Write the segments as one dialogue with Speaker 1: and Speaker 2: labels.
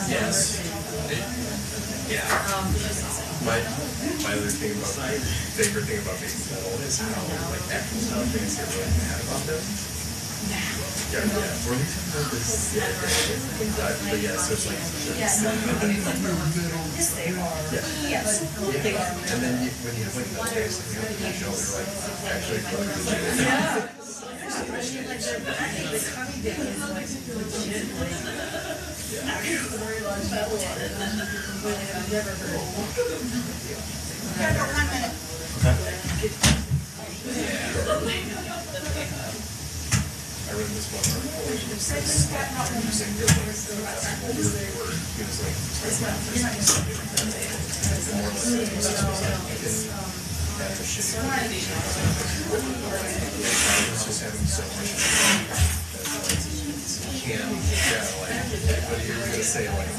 Speaker 1: Yes. Yeah. My other thing about favorite thing about baby metal is how like action style things get really mad about them. Yeah. Or at least about this. But yes, there's like
Speaker 2: Yes, they are. Yes, they are.
Speaker 1: and then when you have like the taste and you have the show, you're like actually fucking
Speaker 2: Yeah. I think the coffee day is like legitimately very large battle on it. I've never heard of
Speaker 3: Yeah, for 1 minute.
Speaker 1: I read this one article which says using your voice as a older word, he was like more or less it was after shitty I was just having so much that like what you're gonna say like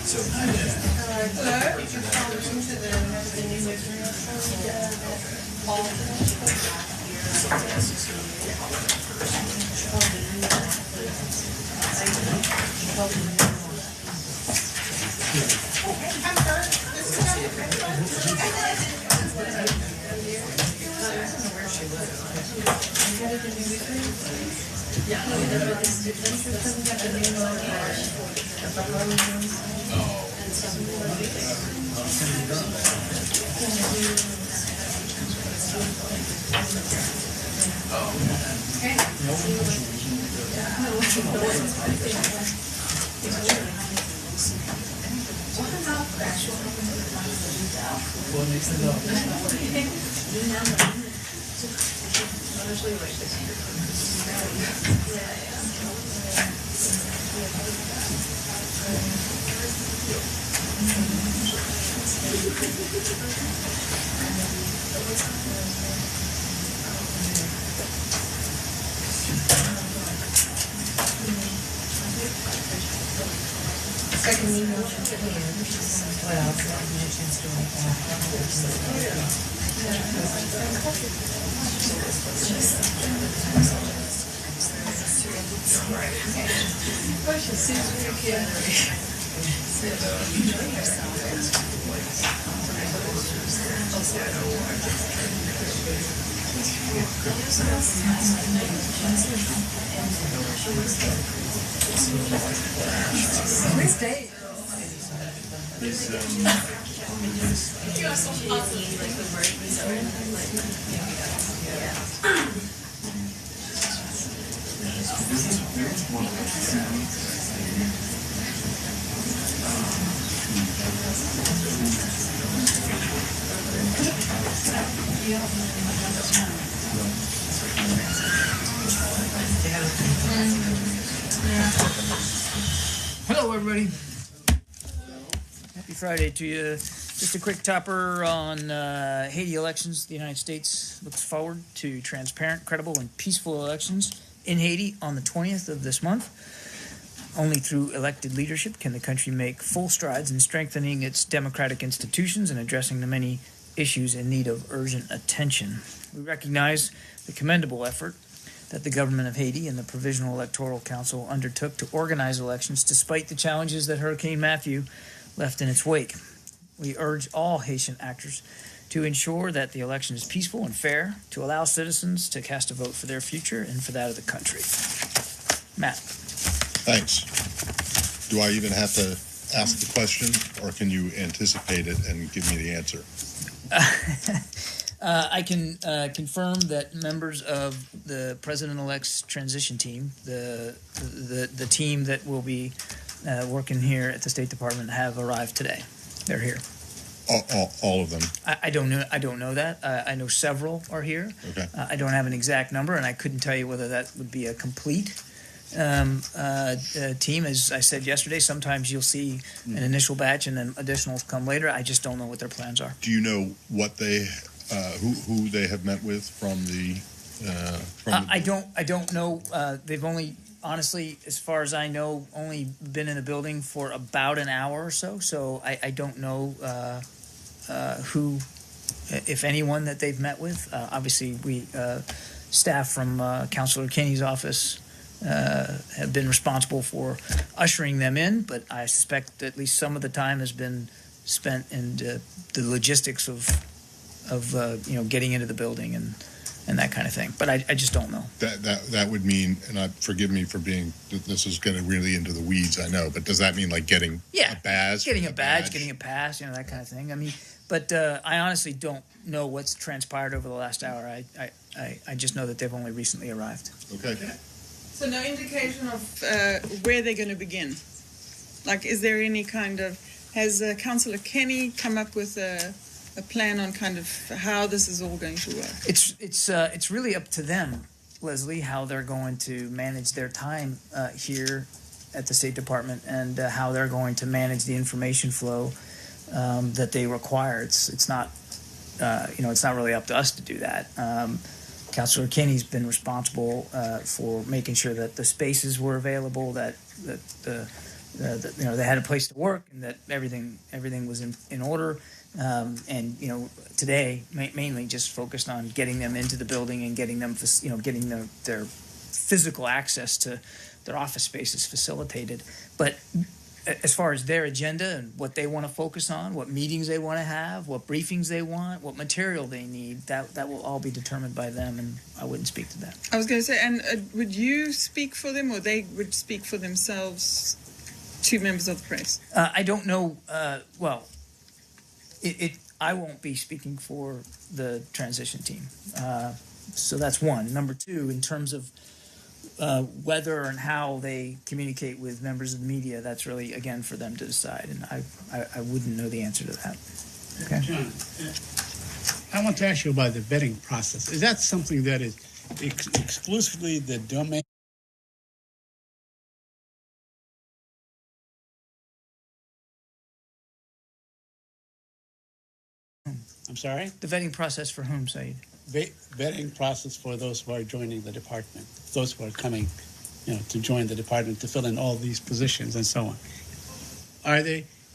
Speaker 1: so
Speaker 3: Second email from Flynn. Well, so I haven't had a chance to write Which day?
Speaker 4: Hello, everybody. Happy Friday to you. Just a quick topper on Haiti elections. The United States looks forward to transparent, credible, and peaceful elections in Haiti on the 20th of this month. Only through elected leadership can the country make full strides in strengthening its democratic institutions and addressing the many issues in need of urgent attention. We recognize the commendable effort that the government of Haiti and the Provisional Electoral Council undertook to organize elections despite the challenges that Hurricane Matthew left in its wake. We urge all Haitian actors to ensure that the election is peaceful and fair, to allow citizens to cast a vote for their future and for that of the country. Matt.
Speaker 5: Thanks. Do I even have to ask the question, or can you anticipate it and give me the answer?
Speaker 4: I can confirm that members of the President-elect's transition team, the team that will be working here at the State Department, have arrived today. They're here.
Speaker 5: All of them.
Speaker 4: I don't know. I don't know that. I know several are here.
Speaker 5: Okay.
Speaker 4: I don't have an exact number, and I couldn't tell you whether that would be a complete team. As I said yesterday, sometimes you'll see an initial batch and then additionals come later. I just don't know what their plans are.
Speaker 5: Do you know what they, who they have met with from the?
Speaker 4: I don't know. They've only honestly, as far as I know, only been in the building for about an hour or so. So I don't know who, if anyone, that they've met with. Obviously, we staff from Councilor Kinney's office have been responsible for ushering them in, but I suspect at least some of the time has been spent in the logistics of getting into the building and that kind of thing. But I just don't know.
Speaker 5: That would mean, and forgive me for being, this is getting really into the weeds, I know, but does that mean like getting a badge?
Speaker 4: Getting a badge, getting a pass, that kind of thing. I mean, but I honestly don't know what's transpired over the last hour. I just know that they've only recently arrived.
Speaker 5: Okay.
Speaker 6: So no indication of where they're going to begin? Like, is there any kind of, has Councillor Kenny come up with a plan on kind of how this is all going to work?
Speaker 4: It's really up to them, Leslie, how they're going to manage their time here at the State Department and how they're going to manage the information flow that they require. It's not it's not really up to us to do that. Councilor Kinney's been responsible for making sure that the spaces were available, that they had a place to work, and that everything was in order. And today mainly just focused on getting them into the building and getting them getting their physical access to their office spaces facilitated. But as far as their agenda and what they want to focus on, what meetings they want to have, what briefings they want, what material they need, that will all be determined by them, and I wouldn't speak to that.
Speaker 6: I was going to say, and would you speak for them, or they would speak for themselves to members of the press?
Speaker 4: I don't know. I won't be speaking for the transition team. So that's one. Number two, in terms of whether and how they communicate with members of the media, that's really, again, for them to decide, and I wouldn't know the answer to that. Okay.
Speaker 7: John, I want to ask you about the vetting process. Is that something that is exclusively the domain? I'm sorry?
Speaker 4: The vetting process for whom, Saeed?
Speaker 7: Vetting process for those who are joining the department, those who are coming, to join the department, to fill in all these positions and so on.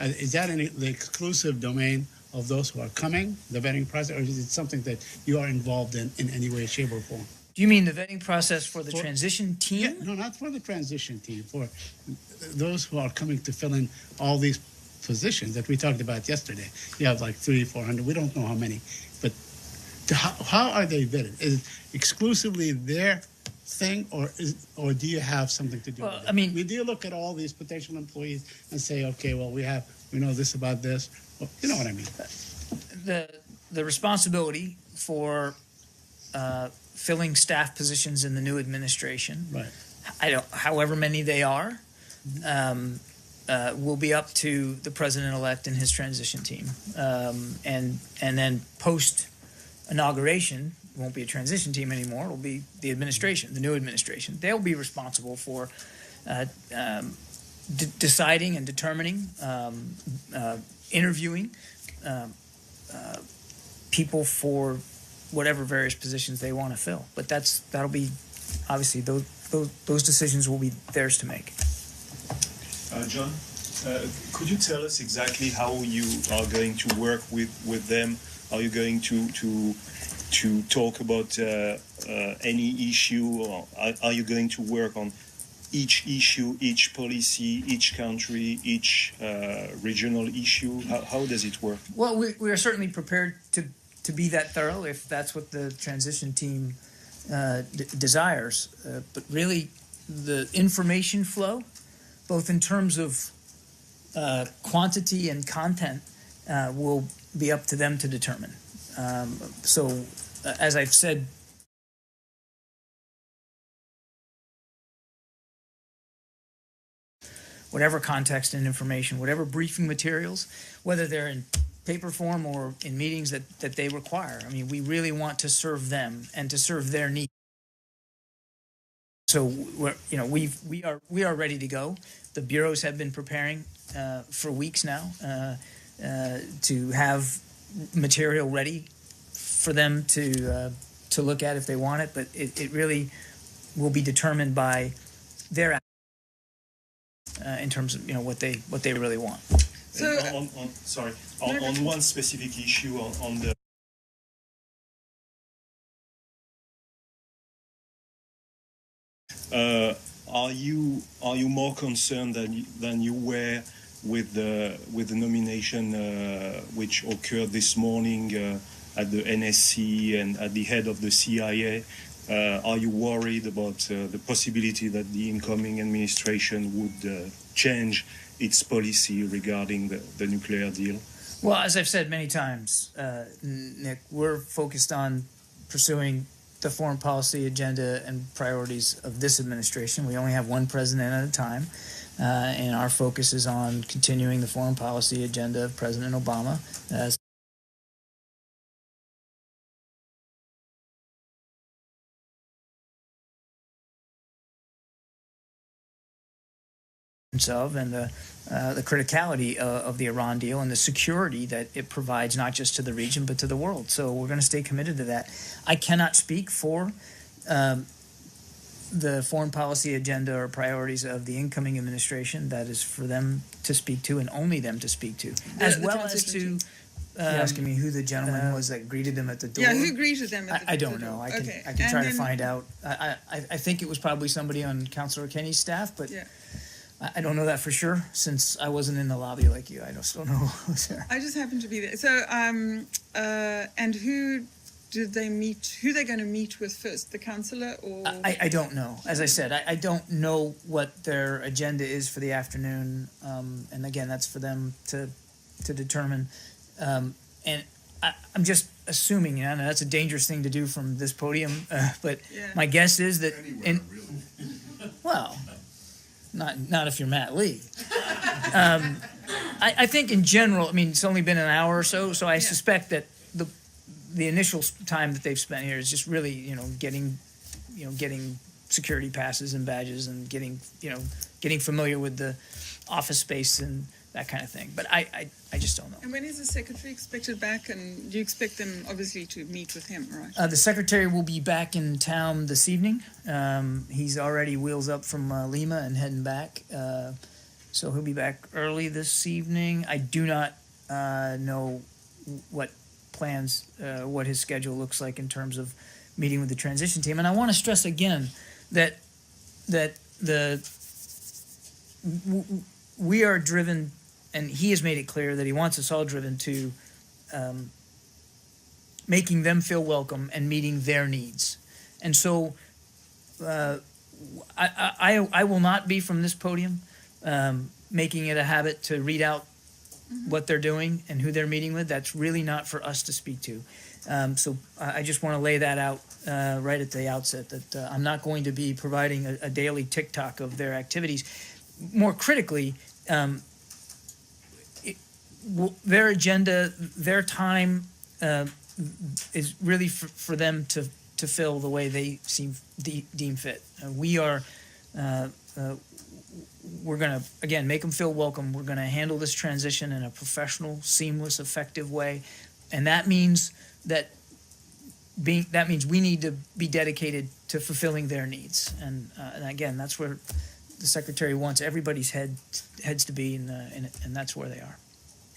Speaker 7: Is that the exclusive domain of those who are coming, the vetting process, or is it something that you are involved in any way, shape, or form?
Speaker 4: Do you mean the vetting process for the transition team?
Speaker 7: Yeah, no, not for the transition team, for those who are coming to fill in all these positions that we talked about yesterday. You have like 300-400, we don't know how many, but how are they vetted? Is it exclusively their thing, or do you have something to do with it?
Speaker 4: I mean,
Speaker 7: do you look at all these potential employees and say, okay, well, we know this about this? Well, you know what I mean?
Speaker 4: The responsibility for filling staff positions in the new administration,
Speaker 7: right?
Speaker 4: However many they are, will be up to the president-elect and his transition team, and then post inauguration, won't be a transition team anymore. It'll be the administration, the new administration. They'll be responsible for deciding and determining, interviewing people for whatever various positions they want to fill. But that'll be, obviously, those decisions will be theirs to make.
Speaker 8: John, could you tell us exactly how you are going to work with them? Are you going to talk about any issue, or are you going to work on each issue, each policy, each country, each regional issue? How does it work?
Speaker 4: Well, we are certainly prepared to be that thorough if that's what the transition team desires. But really, the information flow, both in terms of quantity and content, will be up to them to determine. So, as I've said, whatever context and information, whatever briefing materials, whether they're in paper form or in meetings that they require. I mean, we really want to serve them and to serve their needs. So we are ready to go. The bureaus have been preparing for weeks now to have material ready for them to look at if they want it. But it really will be determined by their in terms of what they really want.
Speaker 6: So
Speaker 8: on one specific issue on the are you more concerned than you were with the nomination which occurred this morning at the NSC and at the head of the CIA? Are you worried about the possibility that the incoming administration would change its policy regarding the nuclear deal?
Speaker 4: Well, as I've said many times, Nick, we're focused on pursuing the foreign policy agenda and priorities of this administration. We only have one president at a time, and our focus is on continuing the foreign policy agenda of President Obama. Himself and the criticality of the Iran deal and the security that it provides not just to the region but to the world. So we're going to stay committed to that. I cannot speak for the foreign policy agenda or priorities of the incoming administration. That is for them to speak to and only them to speak to, as well as to. You're asking me who the gentleman was that greeted them at the door?
Speaker 6: Yeah, who greeted them at the door?
Speaker 4: I don't know. I can try to find out. I think it was probably somebody on Councilor Kenny's staff, but. Yeah. I don't know that for sure, since I wasn't in the lobby like you. I just don't know who was there.
Speaker 6: I just happened to be there. So, and who did they meet? Who are they going to meet with first? The councillor or?
Speaker 4: I don't know. As I said, I don't know what their agenda is for the afternoon. And again, that's for them to determine. And I'm just assuming, and that's a dangerous thing to do from this podium. But my guess is that well. Not if you're Matt Lee. I think in general, I mean, it's only been an hour or so, so I suspect that the initial time that they've spent here is just really, getting security passes and badges and getting familiar with the office space and that kind of thing. But I just don't know.
Speaker 6: And when is the secretary expected back? And do you expect them, obviously, to meet with him, right?
Speaker 4: The secretary will be back in town this evening. He's already wheels up from Lima and heading back. So he'll be back early this evening. I do not know what plans, what his schedule looks like in terms of meeting with the transition team. And I want to stress again that we are driven, and he has made it clear that he wants us all driven to making them feel welcome and meeting their needs. And so I will not be from this podium making it a habit to read out what they're doing and who they're meeting with. That's really not for us to speak to. So I just want to lay that out right at the outset, that I'm not going to be providing a daily TikTok of their activities. More critically, their agenda, their time is really for them to fill the way they deem fit. We're going to, again, make them feel welcome. We're going to handle this transition in a professional, seamless, effective way. And that means we need to be dedicated to fulfilling their needs. And again, that's where the secretary wants everybody's heads to be, and that's where they are.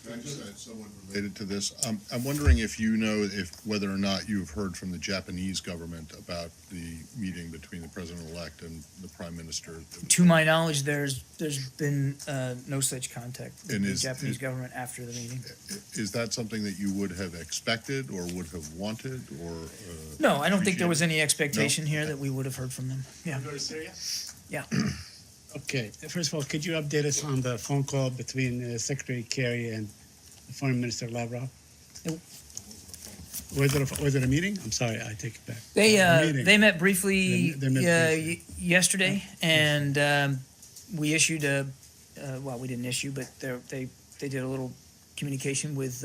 Speaker 5: Can I just add somewhat related to this? I'm wondering if you know whether or not you've heard from the Japanese government about the meeting between the president-elect and the prime minister.
Speaker 4: To my knowledge, there's been no such contact with the Japanese government after the meeting.
Speaker 5: Is that something that you would have expected or would have wanted, or?
Speaker 4: No, I don't think there was any expectation here that we would have heard from them. Yeah.
Speaker 7: Go to Syria?
Speaker 4: Yeah.
Speaker 7: Okay. First of all, could you update us on the phone call between Secretary Kerry and Foreign Minister Lavrov? Was it a meeting? I'm sorry, I take it back.
Speaker 4: They met briefly yesterday,
Speaker 7: yes.
Speaker 4: And we issued we didn't issue, but they did a little communication with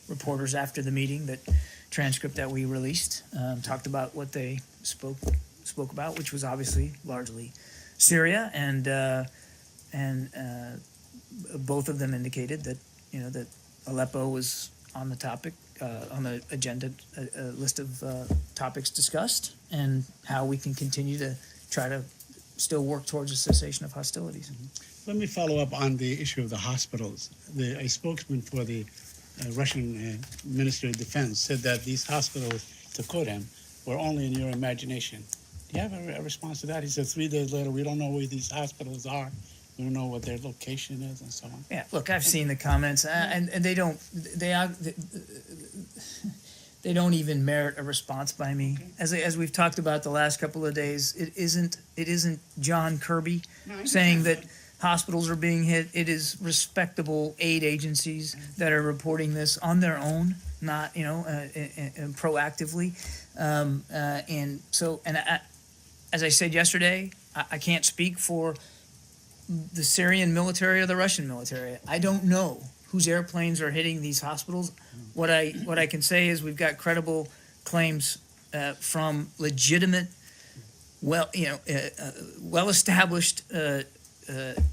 Speaker 4: reporters after the meeting. That transcript that we released talked about what they spoke about, which was obviously largely Syria, and both of them indicated that that Aleppo was on the topic, on the agenda list of topics discussed, and how we can continue to try to still work towards a cessation of hostilities.
Speaker 7: Let me follow up on the issue of the hospitals. A spokesman for the Russian Ministry of Defense said that these hospitals, to quote him, were only in your imagination. Do you have a response to that? He said 3 days later, we don't know where these hospitals are. We don't know what their location is and so on.
Speaker 4: Yeah, look, I've seen the comments, and they don't even merit a response by me. As we've talked about the last couple of days, it isn't John Kirby saying that hospitals are being hit. It is respectable aid agencies that are reporting this on their own, not proactively. As I said yesterday, I can't speak for the Syrian military or the Russian military. I don't know whose airplanes are hitting these hospitals. What I can say is we've got credible claims from legitimate, well-established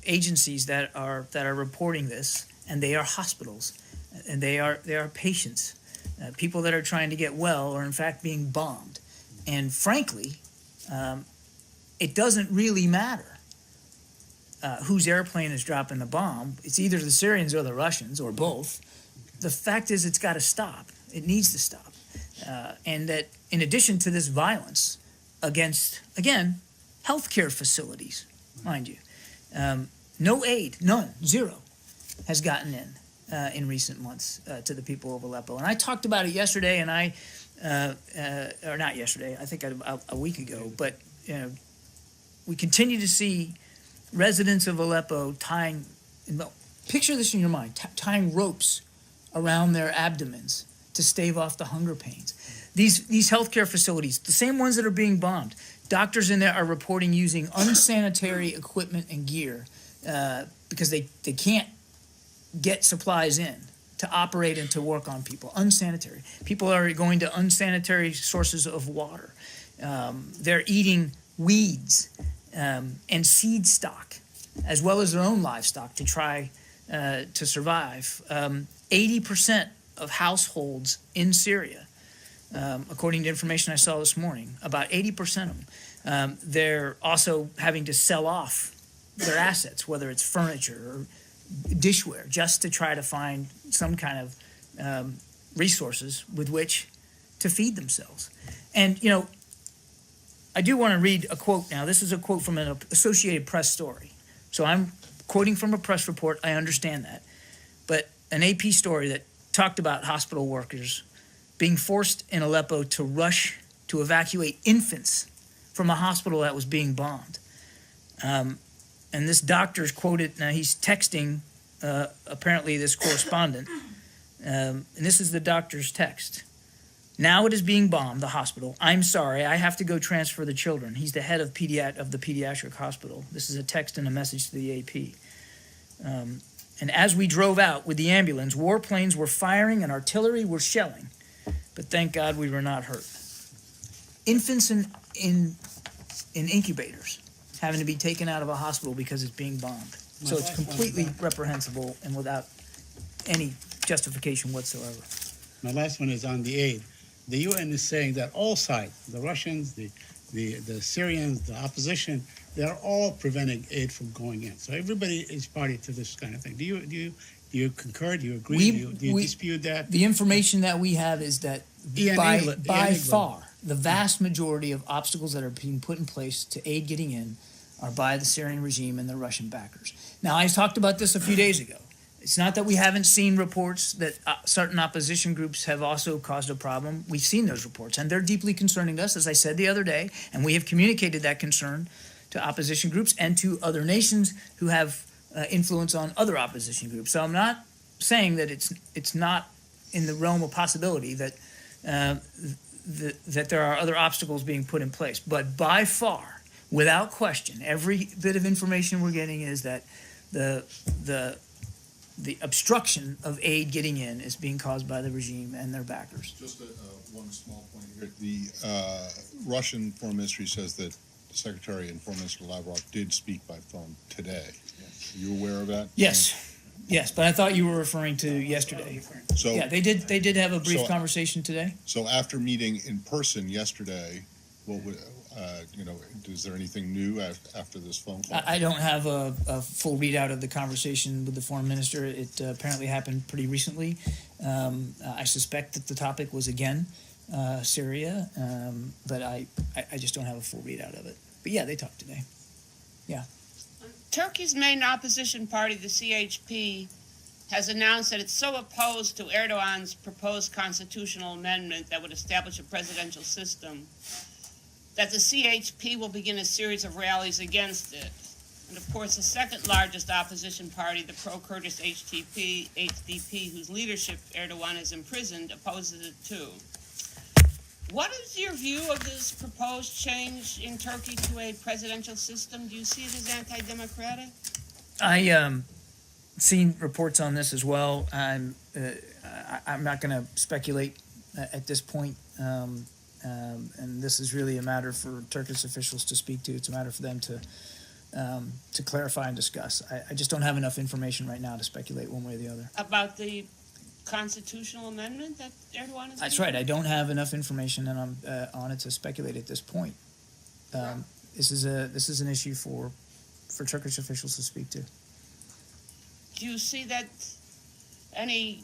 Speaker 4: agencies that are reporting this, and they are hospitals, and they are patients, people that are trying to get well or in fact being bombed, and frankly, it doesn't really matter whose airplane is dropping the bomb. It's either the Syrians or the Russians or both. The fact is, it's got to stop. It needs to stop, and that in addition to this violence against, again, healthcare facilities, mind you. No aid, none, zero, has gotten in recent months to the people of Aleppo. And I talked about it yesterday, and or not yesterday, I think a week ago, but we continue to see residents of Aleppo picture this in your mind, tying ropes around their abdomens to stave off the hunger pains. These healthcare facilities, the same ones that are being bombed, doctors in there are reporting using unsanitary equipment and gear because they can't get supplies in to operate and to work on people. Unsanitary. People are going to unsanitary sources of water. They're eating weeds and seed stock, as well as their own livestock to try to survive. 80% of households in Syria, according to information I saw this morning, about 80% of them, they're also having to sell off their assets, whether it's furniture or dishware, just to try to find some kind of resources with which to feed themselves. And, I do want to read a quote now. This is a quote from an Associated Press story. So I'm quoting from a press report. I understand that. But an AP story that talked about hospital workers being forced in Aleppo to rush to evacuate infants from a hospital that was being bombed. And this doctor's quoted, now he's texting apparently this correspondent, and this is the doctor's text. Now it is being bombed, the hospital. I'm sorry, I have to go transfer the children. He's the head of the pediatric hospital. This is a text and a message to the AP. And as we drove out with the ambulance, warplanes were firing and artillery were shelling. But thank God we were not hurt. Infants in incubators having to be taken out of a hospital because it's being bombed. So it's completely reprehensible and without any justification whatsoever.
Speaker 7: My last one is on the aid. The UN is saying that all sides, the Russians, the Syrians, the opposition, they're all preventing aid from going in. So everybody is party to this kind of thing. Do you concur? Do you agree? Do you dispute that?
Speaker 4: The information that we have is that by far, the vast majority of obstacles that are being put in place to aid getting in are by the Syrian regime and the Russian backers. Now, I talked about this a few days ago. It's not that we haven't seen reports that certain opposition groups have also caused a problem. We've seen those reports, and they're deeply concerning us, as I said the other day, and we have communicated that concern to opposition groups and to other nations who have influence on other opposition groups. So I'm not saying that it's not in the realm of possibility that that there are other obstacles being put in place. But by far, without question, every bit of information we're getting is that the obstruction of aid getting in is being caused by the regime and their backers.
Speaker 5: Just one small point here. The Russian Foreign Ministry says that Secretary and Foreign Minister Lavrov did speak by phone today. Are you aware of that?
Speaker 4: Yes, but I thought you were referring to yesterday.
Speaker 5: So
Speaker 4: yeah, they did have a brief conversation today.
Speaker 5: So after meeting in person yesterday, what would, is there anything new after this phone call?
Speaker 4: I don't have a full readout of the conversation with the foreign minister. It apparently happened pretty recently. I suspect that the topic was again Syria, but I just don't have a full readout of it. But yeah, they talked today. Yeah.
Speaker 9: Turkey's main opposition party, the CHP, has announced that it's so opposed to Erdogan's proposed constitutional amendment that would establish a presidential system that the CHP will begin a series of rallies against it. And of course, the second largest opposition party, the pro-Kurdish HDP, whose leadership Erdogan has imprisoned, opposes it too. What is your view of this proposed change in Turkey to a presidential system? Do you see it as anti-democratic?
Speaker 4: I seen reports on this as well. I'm not going to speculate at this point, and this is really a matter for Turkish officials to speak to. It's a matter for them to clarify and discuss. I just don't have enough information right now to speculate one way or the other.
Speaker 9: About the constitutional amendment that Erdogan is...
Speaker 4: That's right. I don't have enough information on it to speculate at this point. This is an issue for Turkish officials to speak to.
Speaker 9: Do you see that any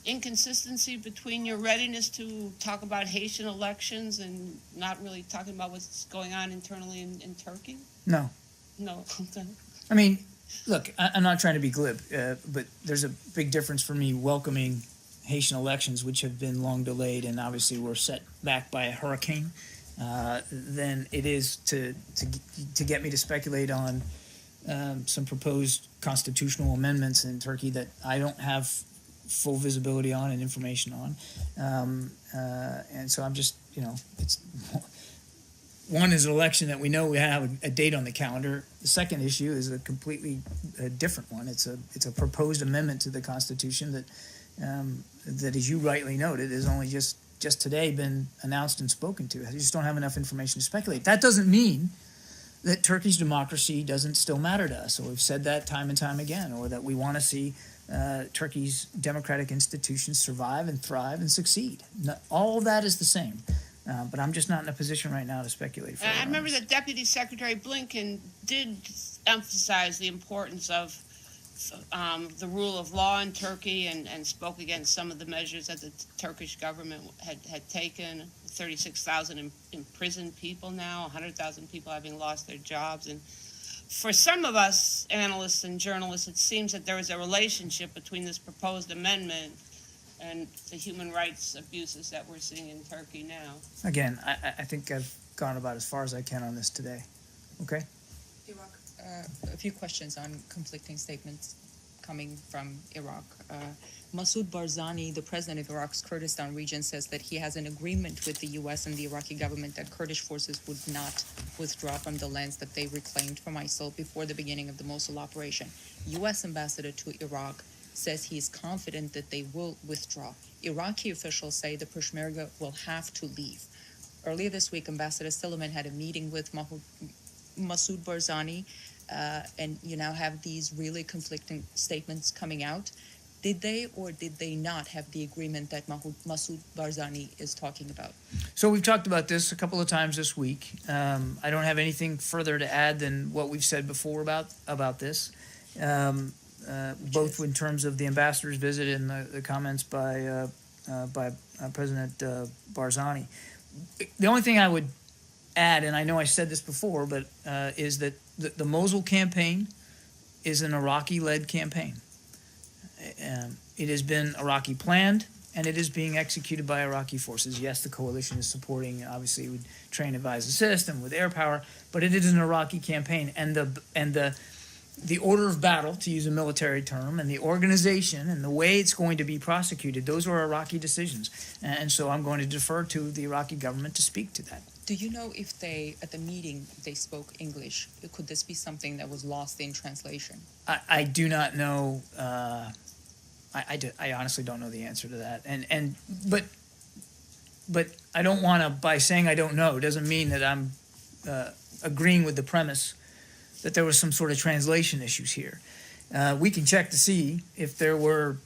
Speaker 9: inconsistency between your readiness to talk about Haitian elections and not really talking about what's going on internally in Turkey?
Speaker 4: No.
Speaker 9: No.
Speaker 4: I mean, look, I'm not trying to be glib, but there's a big difference for me welcoming Haitian elections, which have been long delayed and obviously were set back by a hurricane, than it is to get me to speculate on some proposed constitutional amendments in Turkey that I don't have full visibility on and information on. And so I'm just, it's one is an election that we know we have a date on the calendar. The second issue is a completely different one. It's a proposed amendment to the Constitution that, as you rightly noted, has only just today been announced and spoken to. I just don't have enough information to speculate. That doesn't mean that Turkey's democracy doesn't still matter to us, or we've said that time and time again, or that we want to see Turkey's democratic institutions survive and thrive and succeed. All of that is the same. But I'm just not in a position right now to speculate.
Speaker 9: I remember that Deputy Secretary Blinken did emphasize the importance of the rule of law in Turkey and spoke against some of the measures that the Turkish government had taken. 36,000 imprisoned people now, 100,000 people having lost their jobs. And for some of us analysts and journalists, it seems that there is a relationship between this proposed amendment and the human rights abuses that we're seeing in Turkey now.
Speaker 4: Again, I think I've gone about as far as I can on this today. Okay?
Speaker 10: A few questions on conflicting statements coming from Iraq. Masoud Barzani, the president of Iraq's Kurdistan region, says that he has an agreement with the U.S. and the Iraqi government that Kurdish forces would not withdraw from the lands that they reclaimed from ISIL before the beginning of the Mosul operation. U.S. ambassador to Iraq says he is confident that they will withdraw. Iraqi officials say the Peshmerga will have to leave. Earlier this week, Ambassador Silliman had a meeting with Masoud Barzani, and you now have these really conflicting statements coming out. Did they or did they not have the agreement that Masoud Barzani is talking about?
Speaker 4: So we've talked about this a couple of times this week. I don't have anything further to add than what we've said before about this, both in terms of the ambassador's visit and the comments by President Barzani. The only thing I would add, and I know I said this before, but is that the Mosul campaign is an Iraqi-led campaign. It has been Iraqi planned, and it is being executed by Iraqi forces. Yes, the coalition is supporting, obviously, with train, advise, assist, and with air power, but it is an Iraqi campaign, and the order of battle, to use a military term, and the organization and the way it's going to be prosecuted, those are Iraqi decisions. And so I'm going to defer to the Iraqi government to speak to that.
Speaker 10: Do you know if at the meeting, they spoke English? Could this be something that was lost in translation?
Speaker 4: I do not know. I honestly don't know the answer to that. But I don't want to, by saying I don't know, doesn't mean that I'm agreeing with the premise that there was some sort of translation issues here. We can check to see if there were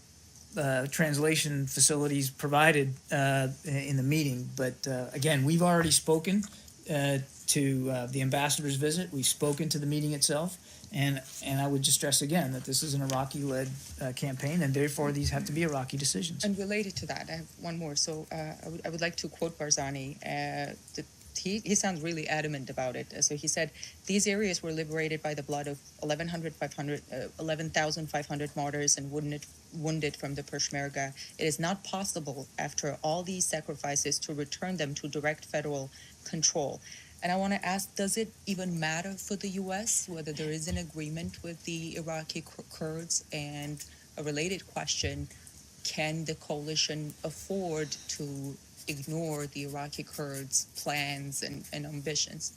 Speaker 4: translation facilities provided in the meeting. But again, we've already spoken to the ambassador's visit. We've spoken to the meeting itself, and I would just stress again that this is an Iraqi-led campaign, and therefore these have to be Iraqi decisions.
Speaker 10: And related to that, I have one more. So I would like to quote Barzani. He sounds really adamant about it. So he said, these areas were liberated by the blood of 11,500 martyrs and wounded from the Peshmerga. It is not possible, after all these sacrifices, to return them to direct federal control. And I want to ask, does it even matter for the U.S. whether there is an agreement with the Iraqi Kurds? And a related question, can the coalition afford to ignore the Iraqi Kurds' plans and ambitions?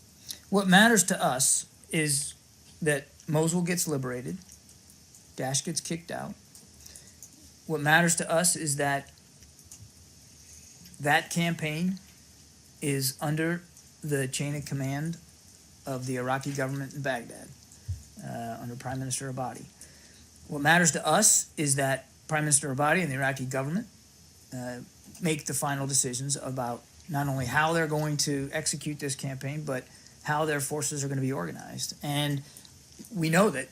Speaker 4: What matters to us is that Mosul gets liberated, Daesh gets kicked out. What matters to us is that that campaign is under the chain of command of the Iraqi government in Baghdad, under Prime Minister Abadi. What matters to us is that Prime Minister Abadi and the Iraqi government make the final decisions about not only how they're going to execute this campaign, but how their forces are going to be organized. And we know that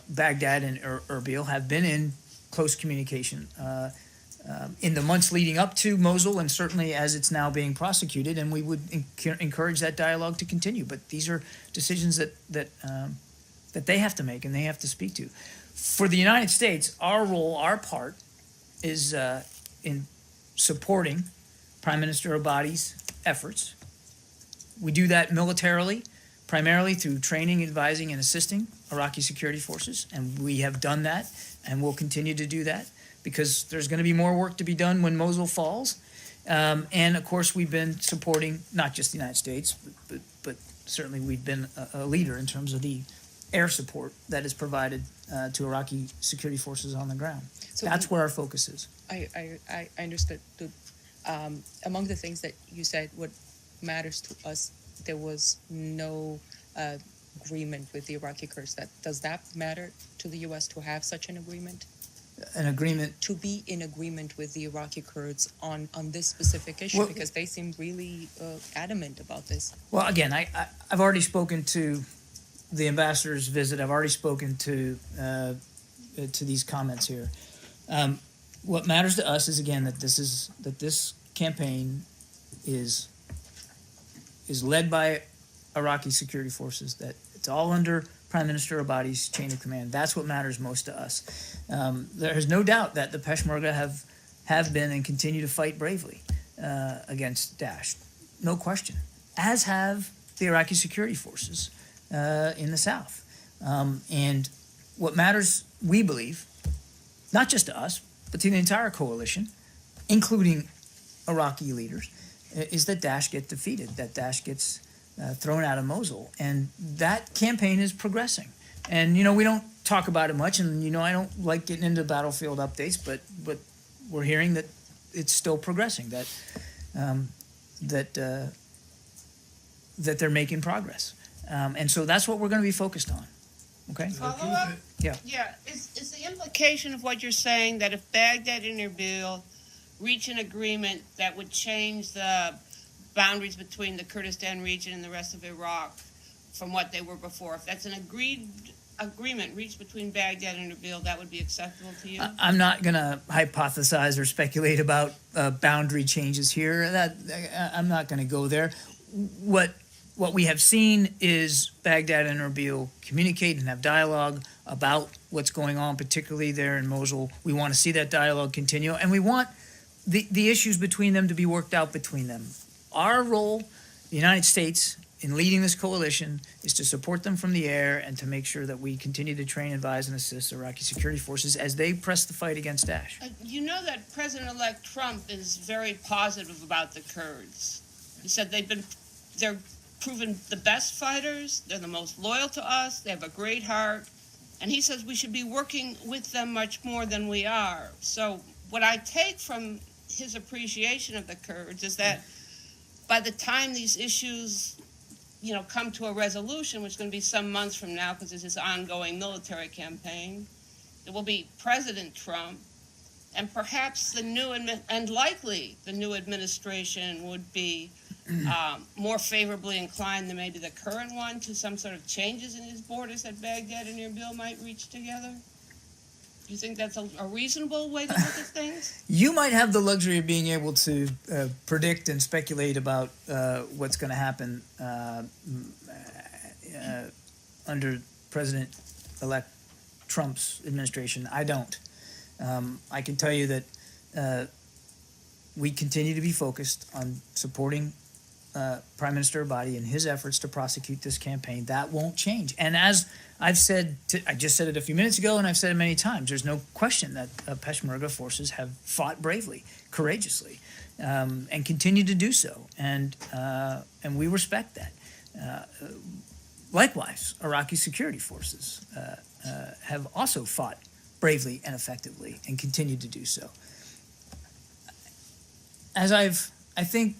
Speaker 4: Baghdad and Erbil have been in close communication in the months leading up to Mosul, and certainly as it's now being prosecuted, and we would encourage that dialogue to continue. But these are decisions that they have to make and they have to speak to. For the United States, our role, our part, is in supporting Prime Minister Abadi's efforts. We do that militarily, primarily through training, advising, and assisting Iraqi security forces, and we have done that, and we'll continue to do that, because there's going to be more work to be done when Mosul falls. And of course, we've been supporting not just the United States, but certainly we've been a leader in terms of the air support that is provided to Iraqi security forces on the ground. So that's where our focus is.
Speaker 10: I understood. Among the things that you said, what matters to us, there was no agreement with the Iraqi Kurds. Does that matter to the U.S. to have such an agreement?
Speaker 4: An agreement?
Speaker 10: To be in agreement with the Iraqi Kurds on this specific issue, because they seem really adamant about this.
Speaker 4: Well, again, I've already spoken to the ambassador's visit. I've already spoken to these comments here. What matters to us is, again, that this campaign is led by Iraqi security forces, that it's all under Prime Minister Abadi's chain of command. That's what matters most to us. There is no doubt that the Peshmerga have been and continue to fight bravely against Daesh. No question. As have the Iraqi security forces in the south. And what matters, we believe, not just to us, but to the entire coalition, including Iraqi leaders, is that Daesh get defeated, that Daesh gets thrown out of Mosul. And that campaign is progressing. And, we don't talk about it much, and, I don't like getting into battlefield updates, but we're hearing that it's still progressing, that they're making progress. And so that's what we're going to be focused on. Okay?
Speaker 9: Follow up?
Speaker 4: Yeah.
Speaker 9: Yeah. Is the implication of what you're saying that if Baghdad and Erbil reach an agreement that would change the boundaries between the Kurdistan region and the rest of Iraq from what they were before, if that's an agreement reached between Baghdad and Erbil, that would be acceptable to you?
Speaker 4: I'm not going to hypothesize or speculate about boundary changes here. I'm not going to go there. What we have seen is Baghdad and Erbil communicate and have dialogue about what's going on, particularly there in Mosul. We want to see that dialogue continue, and we want the issues between them to be worked out between them. Our role, the United States, in leading this coalition is to support them from the air and to make sure that we continue to train, advise, and assist Iraqi security forces as they press the fight against Daesh.
Speaker 9: You know that President-elect Trump is very positive about the Kurds. He said they're proven the best fighters, they're the most loyal to us, they have a great heart, and he says we should be working with them much more than we are. So what I take from his appreciation of the Kurds is that by the time these issues come to a resolution, which is going to be some months from now because it's his ongoing military campaign, it will be President Trump, and perhaps likely the new administration would be more favorably inclined than maybe the current one to some sort of changes in his borders that Baghdad and Erbil might reach together? Do you think that's a reasonable way to look at things?
Speaker 4: You might have the luxury of being able to predict and speculate about what's going to happen under President-elect Trump's administration. I don't. I can tell you that we continue to be focused on supporting Prime Minister Abadi in his efforts to prosecute this campaign. That won't change. And as I've said, I just said it a few minutes ago, and I've said it many times, there's no question that Peshmerga forces have fought bravely, courageously, and continue to do so. And we respect that. Likewise, Iraqi security forces have also fought bravely and effectively and continue to do so. As I think,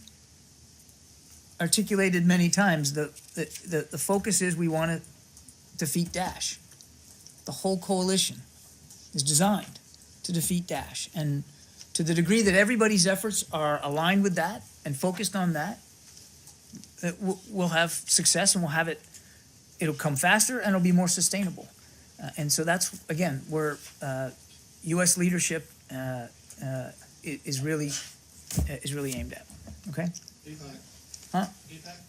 Speaker 4: articulated many times, the focus is we want to defeat Daesh. The whole coalition is designed to defeat Daesh. And to the degree that everybody's efforts are aligned with that and focused on that, we'll have success, and we'll have it. It'll come faster and it'll be more sustainable. And so that's, again, where U.S. leadership is really aimed at. Okay? Huh?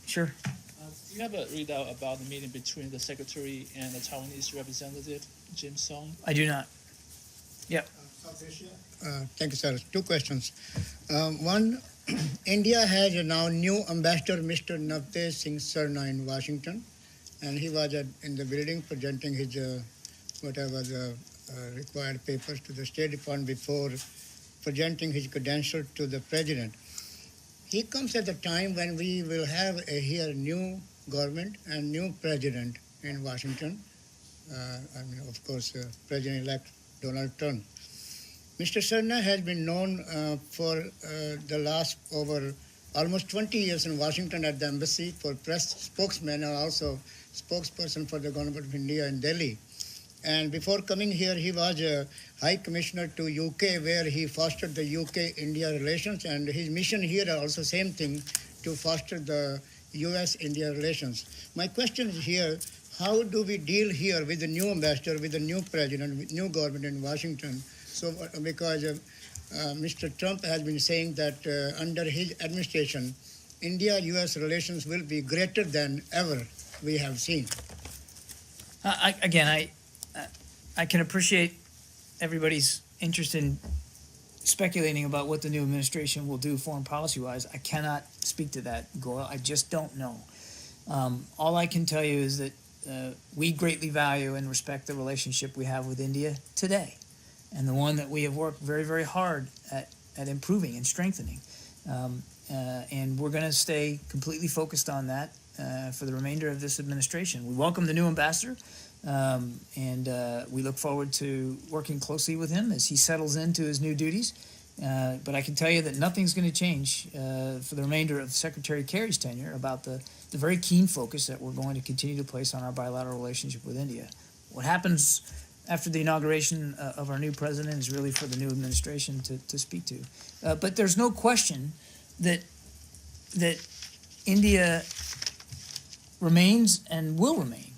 Speaker 4: Sure.
Speaker 11: Do you have a readout about the meeting between the Secretary and the Taiwanese representative, Jim Song?
Speaker 4: I do not. Yep.
Speaker 12: South Asia? Thank you, sir. Two questions. One, India has now new ambassador, Mr. Navtej Singh Sarna in Washington, and he was in the building presenting his whatever the required papers to the State Department before presenting his credentials to the President. He comes at a time when we will have here new government and new president in Washington. Of course, President-elect Donald Trump. Mr. Sarna has been known for the last over almost 20 years in Washington at the embassy for press spokesman and also spokesperson for the government of India in Delhi. And before coming here, he was a High Commissioner to UK, where he fostered the UK-India relations, and his mission here also same thing, to foster the US-India relations. My question is here, how do we deal here with the new ambassador, with the new president, with new government in Washington? So, because Mr. Trump has been saying that under his administration, India-US relations will be greater than ever we have seen.
Speaker 4: I can appreciate everybody's interest in speculating about what the new administration will do foreign policy-wise. I cannot speak to that, Goyle. I just don't know. All I can tell you is that we greatly value and respect the relationship we have with India today, and the one that we have worked very, very hard at improving and strengthening. And we're going to stay completely focused on that for the remainder of this administration. We welcome the new ambassador. And we look forward to working closely with him as he settles into his new duties. But I can tell you that nothing's going to change for the remainder of Secretary Kerry's tenure about the very keen focus that we're going to continue to place on our bilateral relationship with India. What happens after the inauguration of our new president is really for the new administration to speak to. But there's no question that India remains and will remain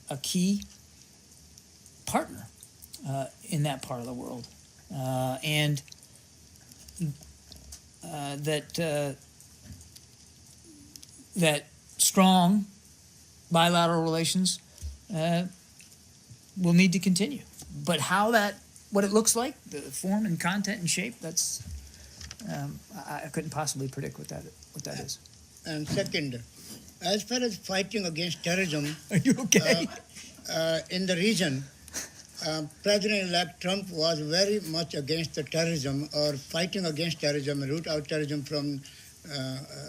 Speaker 4: a key partner in that part of the world, and that strong bilateral relations will need to continue. But what it looks like, the form and content and shape, that's I couldn't possibly predict what that is.
Speaker 12: And second, as far as fighting against terrorism,
Speaker 4: are you okay?
Speaker 12: In the region, President-elect Trump was very much against the terrorism or fighting against terrorism, root out terrorism from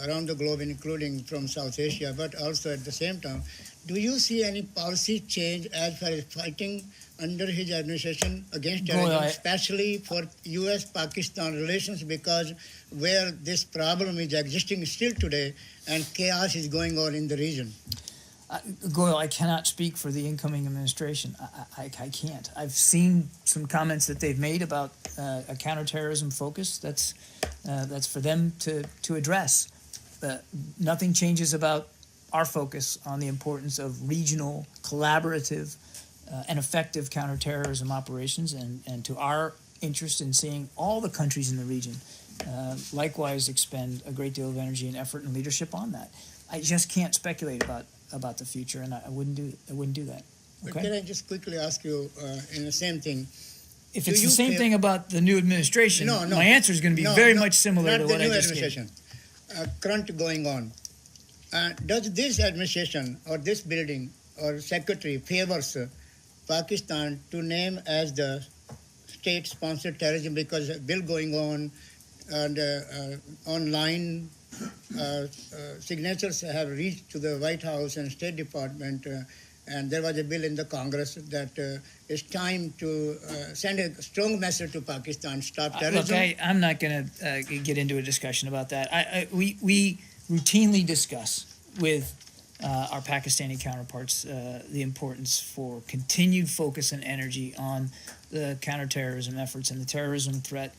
Speaker 12: around the globe, including from South Asia, but also at the same time. Do you see any policy change as far as fighting under his administration against terrorism, especially for U.S.-Pakistan relations, because where this problem is existing still today and chaos is going on in the region?
Speaker 4: Goyle, I cannot speak for the incoming administration. I can't. I've seen some comments that they've made about a counterterrorism focus. That's for them to address. nothing changes about our focus on the importance of regional, collaborative, and effective counterterrorism operations, and to our interest in seeing all the countries in the region likewise expend a great deal of energy and effort and leadership on that. I just can't speculate about the future, and I wouldn't do that.
Speaker 12: But
Speaker 4: Okay?
Speaker 12: can I just quickly ask you in the same thing?
Speaker 4: If
Speaker 12: Do
Speaker 4: it's the
Speaker 12: you
Speaker 4: same
Speaker 12: feel-
Speaker 4: thing about the new administration,
Speaker 12: No, no.
Speaker 4: my answer is going to be
Speaker 12: No,
Speaker 4: very
Speaker 12: no,
Speaker 4: much similar
Speaker 12: not
Speaker 4: to
Speaker 12: the
Speaker 4: what I
Speaker 12: new
Speaker 4: just gave.
Speaker 12: administration. Current going on. Does this administration or this building or secretary favors Pakistan to name as the state-sponsored terrorism because a bill going on and online signatures have reached to the White House and State Department, and there was a bill in the Congress that it's time to send a strong message to Pakistan, stop terrorism.
Speaker 4: Look, I'm not going to get into a discussion about that. We routinely discuss with our Pakistani counterparts the importance for continued focus and energy on the counterterrorism efforts and the terrorism threat,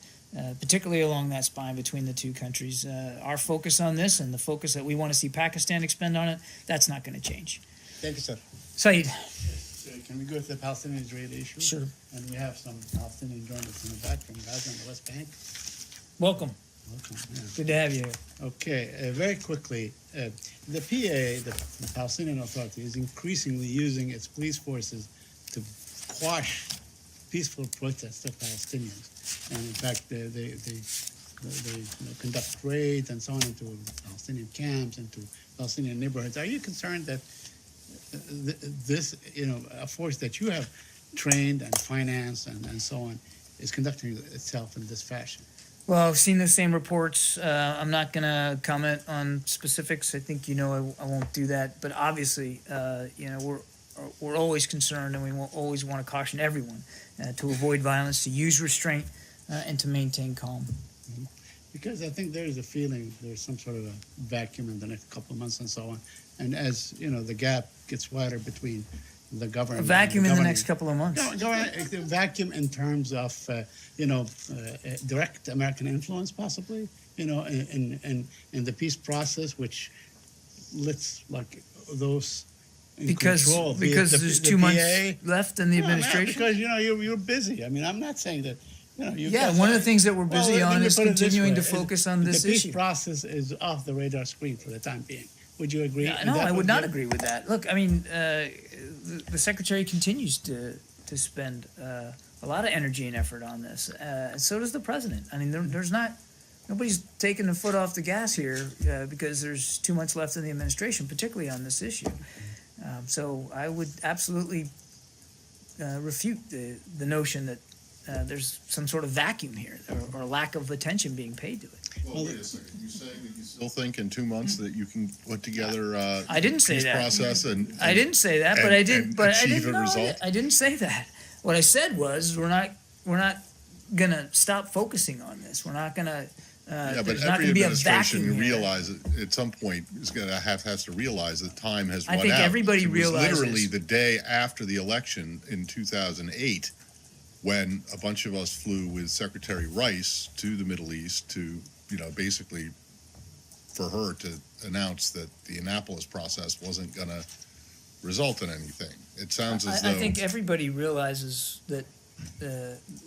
Speaker 4: particularly along that spine between the two countries. Our focus on this and the focus that we want to see Pakistan expend on it, that's not going to change.
Speaker 12: Thank you, sir.
Speaker 4: Saeed.
Speaker 7: Can we go to the Palestinian-Israeli issue?
Speaker 4: Sure.
Speaker 7: And we have some Palestinian journalists in the back from Gaza and the West Bank.
Speaker 4: Welcome.
Speaker 7: Welcome. Yeah.
Speaker 4: Good to have you here.
Speaker 7: Okay, very quickly, the PA, the Palestinian Authority, is increasingly using its police forces to quash peaceful protests of Palestinians. And in fact, they conduct raids and so on into Palestinian camps, into Palestinian neighborhoods. Are you concerned that this, a force that you have trained and financed and so on, is conducting itself in this fashion?
Speaker 4: Well, I've seen the same reports. I'm not going to comment on specifics. I think I won't do that. But obviously, we're always concerned, and we will always want to caution everyone to avoid violence, to use restraint, and to maintain calm.
Speaker 7: Mm-hmm. Because I think there is a feeling there's some sort of a vacuum in the next couple of months and so on. And as the gap gets wider between the government,
Speaker 4: A vacuum in the next couple of months.
Speaker 7: No, a vacuum in terms of direct American influence, possibly. In the peace process, which lets those in control.
Speaker 4: Because there's 2 months left in the administration.
Speaker 7: Because you're busy. I mean, I'm not saying that.
Speaker 4: One of the things that we're busy on is continuing to focus on this
Speaker 7: issue. The
Speaker 4: issue.
Speaker 7: peace process is off the radar screen for the time being. Would you agree?
Speaker 4: No, I would not agree with that. Look, I mean, the Secretary continues to spend a lot of energy and effort on this, and so does the President. I mean, nobody's taking the foot off the gas here because there's 2 months left in the administration, particularly on this issue. So I would absolutely refute the notion that there's some sort of vacuum here or lack of attention being paid to it.
Speaker 5: Well, wait a second. You saying that you still think in 2 months that you can put together
Speaker 4: I didn't say
Speaker 5: peace
Speaker 4: that.
Speaker 5: process and
Speaker 4: I didn't say that, but I did. But I
Speaker 5: achieve
Speaker 4: didn't.
Speaker 5: a result?
Speaker 4: I didn't say that. What I said was we're not gonna stop focusing on this. We're not gonna.
Speaker 5: Yeah, but
Speaker 4: there's not
Speaker 5: every
Speaker 4: gonna be a
Speaker 5: administration,
Speaker 4: vacuum
Speaker 5: you
Speaker 4: here.
Speaker 5: realize at some point has to realize that time has
Speaker 4: I
Speaker 5: run
Speaker 4: think
Speaker 5: out.
Speaker 4: everybody
Speaker 5: It was
Speaker 4: realizes-
Speaker 5: literally the day after the election in 2008 when a bunch of us flew with Secretary Rice to the Middle East to, basically for her to announce that the Annapolis process wasn't going to result in anything. It sounds as though...
Speaker 4: I think everybody realizes that.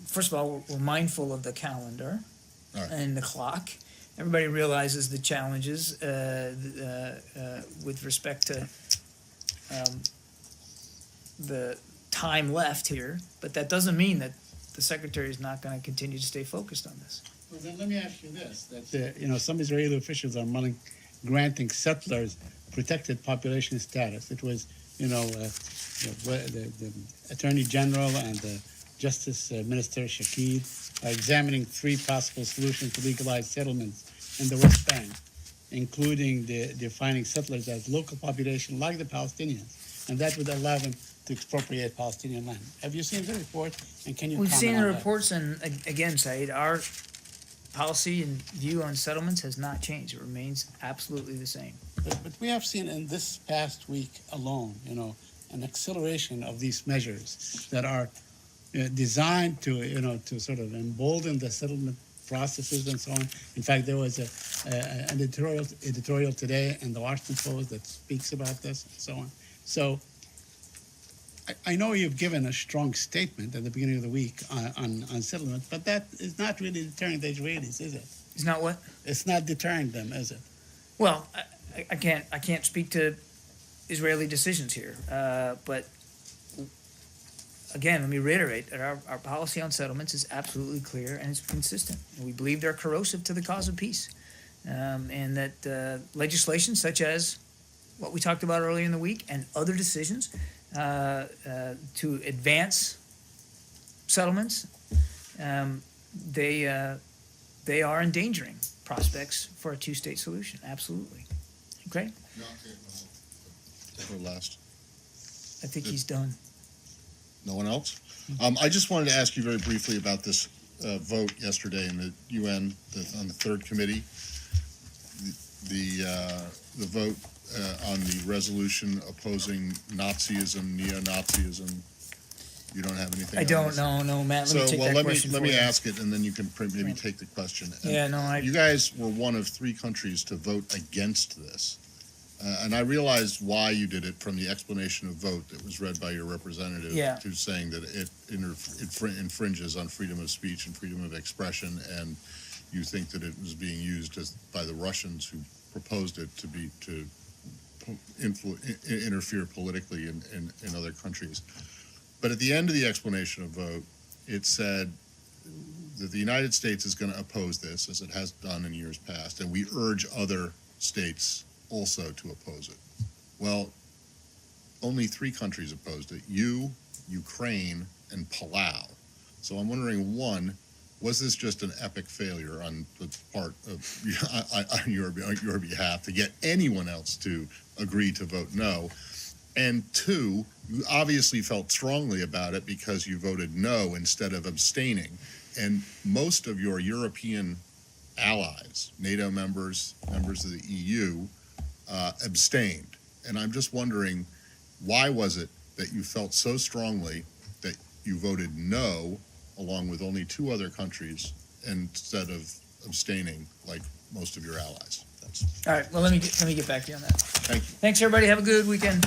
Speaker 4: First of all, we're mindful of the calendar
Speaker 5: Right.
Speaker 4: and the clock. Everybody realizes the challenges with respect to the time left here, but that doesn't mean that the Secretary is not going to continue to stay focused on this.
Speaker 7: Well, then let me ask you this: that some Israeli officials are granting settlers protected population status. It was, the Attorney General and the Justice Minister Shakid are examining 3 possible solutions to legalize settlements in the West Bank, including defining settlers as local population like the Palestinians, and that would allow them to expropriate Palestinian land. Have you seen the report? And can you
Speaker 4: We've
Speaker 7: comment
Speaker 4: seen
Speaker 7: on
Speaker 4: the
Speaker 7: that?
Speaker 4: reports, and again, Saeed, our policy and view on settlements has not changed. It remains absolutely the same.
Speaker 7: But we have seen in this past week alone, an acceleration of these measures that are designed to, to sort of embolden the settlement processes and so on. In fact, there was an editorial today in the Washington Post that speaks about this and so on. So I know you've given a strong statement at the beginning of the week on settlement, but that is not really deterring the Israelis, is it?
Speaker 4: It's not what?
Speaker 7: It's not deterring them, is it?
Speaker 4: Well, I can't speak to Israeli decisions here, but again, let me reiterate that our policy on settlements is absolutely clear and it's consistent. We believe they're corrosive to the cause of peace, and that legislation such as what we talked about earlier in the week and other decisions to advance settlements, they are endangering prospects for a two-state solution. Absolutely. Okay?
Speaker 5: Or last.
Speaker 4: I think he's done.
Speaker 5: No one else? I just wanted to ask you very briefly about this vote yesterday in the UN on the third committee. The vote on the resolution opposing Nazism, neo-Nazism. You don't have anything?
Speaker 4: I don't know, no, Matt. Let me take that question
Speaker 5: let
Speaker 4: for
Speaker 5: me
Speaker 4: you.
Speaker 5: ask it, and then you can maybe take the question.
Speaker 4: Yeah, no,
Speaker 5: You guys were one of 3 countries to vote against this. And I realized why you did it from the explanation of vote that was read by your representative,
Speaker 4: Yeah.
Speaker 5: to saying that it infringes on freedom of speech and freedom of expression, and you think that it was being used by the Russians who proposed it to interfere politically in other countries. But at the end of the explanation of vote, it said that the United States is going to oppose this, as it has done in years past, and we urge other states also to oppose it. Well, only 3 countries opposed it: you, Ukraine, and Palau. So I'm wondering, one, was this just an epic failure on the part of on your behalf to get anyone else to agree to vote no? And 2, you obviously felt strongly about it because you voted no instead of abstaining. And most of your European allies, NATO members, members of the EU, abstained. And I'm just wondering, why was it that you felt so strongly that you voted no, along with only 2 other countries, instead of abstaining like most of your allies?
Speaker 4: All right, well, let me get back to you on that.
Speaker 5: Thank you.
Speaker 4: Thanks, everybody. Have a good weekend.